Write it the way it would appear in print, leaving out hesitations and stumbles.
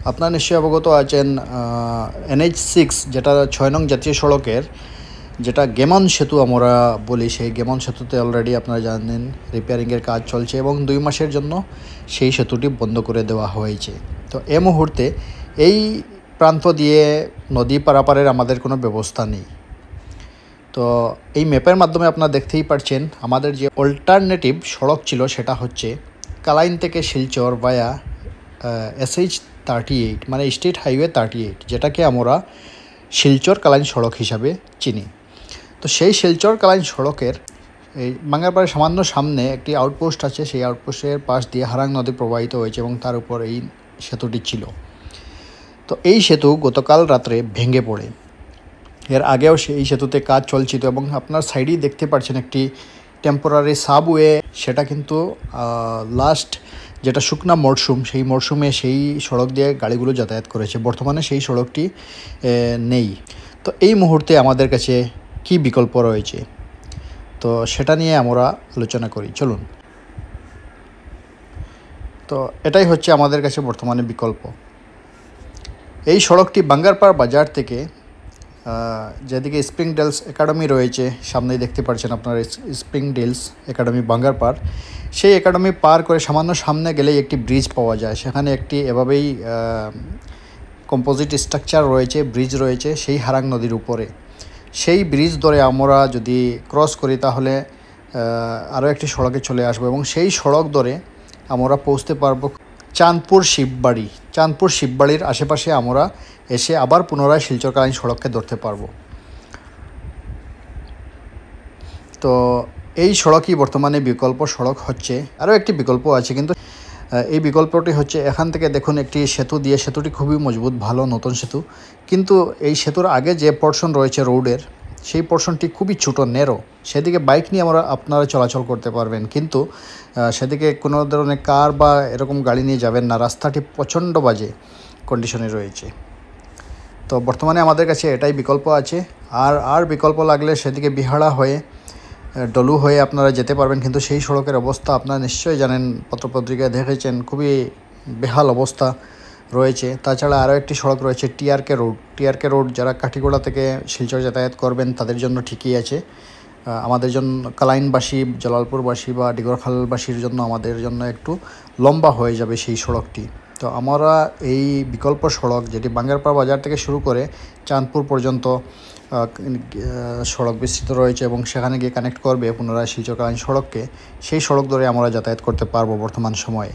আপনারা নিশ্চয়ই অবগত আছেন NH6 যেটা 6 নং জাতীয় সড়কের যেটা গেমন সেতু আমরা বলি, সেই গেমন সেতুতে অলরেডি আপনারা জানেন রিপেয়ারিংয়ের কাজ চলছে এবং 2 মাসের জন্য সেই সেতুটি বন্ধ করে দেওয়া হয়েছে। তো এই মুহূর্তে এই প্রান্ত দিয়ে নদী পারাপারের আমাদের কোনো ব্যবস্থা নেই। তো এই ম্যাপের মাধ্যমে আপনারা দেখতেই পাচ্ছেন আমাদের যে অল্টারনেটিভ সড়ক ছিল সেটা হচ্ছে কালাইন থেকে শিলচর ভায়া SH38 মানে স্টেট হাইওয়ে 38, যেটাকে আমরা শিলচর কালাইন সড়ক হিসাবে চিনি। তো সেই শিলচর কালাইন সড়কের এই বাঙ্গারপাড়ের সামান্য সামনে একটি আউটপোস্ট আছে, সেই আউটপোস্টের পাশ দিয়ে হারাং নদী প্রবাহিত হয়েছে এবং তার উপর এই সেতুটি ছিল। তো এই সেতু গতকাল রাত্রে ভেঙে পড়ে। এর আগেও সেই সেতুতে কাজ চলছিল এবং আপনার সাইডেই দেখতে পাচ্ছেন একটি টেম্পোরারি সাবওয়ে, সেটা কিন্তু লাস্ট যেটা শুকনা মরশুম, সেই মরশুমে সেই সড়ক দিয়ে গাড়িগুলো যাতায়াত করেছে। বর্তমানে সেই সড়কটি নেই। তো এই মুহূর্তে আমাদের কাছে কি বিকল্প রয়েছে, তো সেটা নিয়ে আমরা আলোচনা করি, চলুন। তো এটাই হচ্ছে আমাদের কাছে বর্তমানে বিকল্প। এই সড়কটি বাঙ্গারপাড় বাজার থেকে যেদিকে স্প্রিং ডেলস একাডেমি রয়েছে, সামনেই দেখতে পাচ্ছেন আপনার স্প্রিং ডেলস একাডেমি বাঙ্গারপাড়, সেই একাডেমি পার করে সামান্য সামনে গেলেই একটি ব্রিজ পাওয়া যায়। সেখানে একটি এভাবেই কম্পোজিট স্ট্রাকচার রয়েছে, ব্রিজ রয়েছে সেই হারাং নদীর উপরে। সেই ব্রিজ ধরে আমরা যদি ক্রস করি তাহলে আরও একটি সড়কে চলে আসবো এবং সেই সড়ক ধরে আমরা পৌঁছতে পারবো চাঁদপুর শিববাড়ি। চাঁদপুর শিববাড়ির আশেপাশে আমরা এসে আবার পুনরায় শিলচর কালাইন সড়ককে ধরতে পারবো। তো এই সড়কই বর্তমানে বিকল্প সড়ক হচ্ছে। আরও একটি বিকল্প আছে, কিন্তু এই বিকল্পটি হচ্ছে এখান থেকে দেখুন একটি সেতু দিয়ে, সেতুটি খুবই মজবুত, ভালো নতুন সেতু, কিন্তু এই সেতুর আগে যে পোর্শন রয়েছে রোডের, সেই পোর্শনটি খুবই ছোটো, নেরো। সেদিকে বাইক নিয়ে আপনারা চলাচল করতে পারবেন, কিন্তু সেদিকে কোনো ধরনের কার বা এরকম গাড়ি নিয়ে যাবেন না। রাস্তাটি প্রচণ্ড বাজে কন্ডিশনে রয়েছে। তো বর্তমানে আমাদের কাছে এটাই বিকল্প আছে। আর বিকল্প লাগলে সেদিকে বিহাড়া হয়ে ডলু হয়ে আপনারা যেতে পারবেন, কিন্তু সেই সড়কের অবস্থা আপনারা নিশ্চয়ই জানেন, পত্রপত্রিকায় দেখেছেন, খুবই বেহাল অবস্থা রয়েছে। তাছাড়া আরও একটি সড়ক রয়েছে টিআরকে রোড। টিআরকে রোড যারা কাঠিগোড়া থেকে শিলচর যাতায়াত করবেন তাদের জন্য ঠিকই আছে, আমাদের জন্য কালাইনবাসী, জালালপুরবাসী বা ডিগরখালবাসীর জন্য আমাদের জন্য একটু লম্বা হয়ে যাবে সেই সড়কটি। তো আমরা এই বিকল্প সড়ক যেটি বাঙ্গারপাড় বাজার থেকে শুরু করে চাঁদপুর পর্যন্ত সড়ক বিস্তৃত রয়েছে এবং সেখানে গিয়ে কানেক্ট করবে পুনরায় শিলচর কালাইন সড়ককে, সেই সড়ক ধরে আমরা যাতায়াত করতে পারবো বর্তমান সময়ে।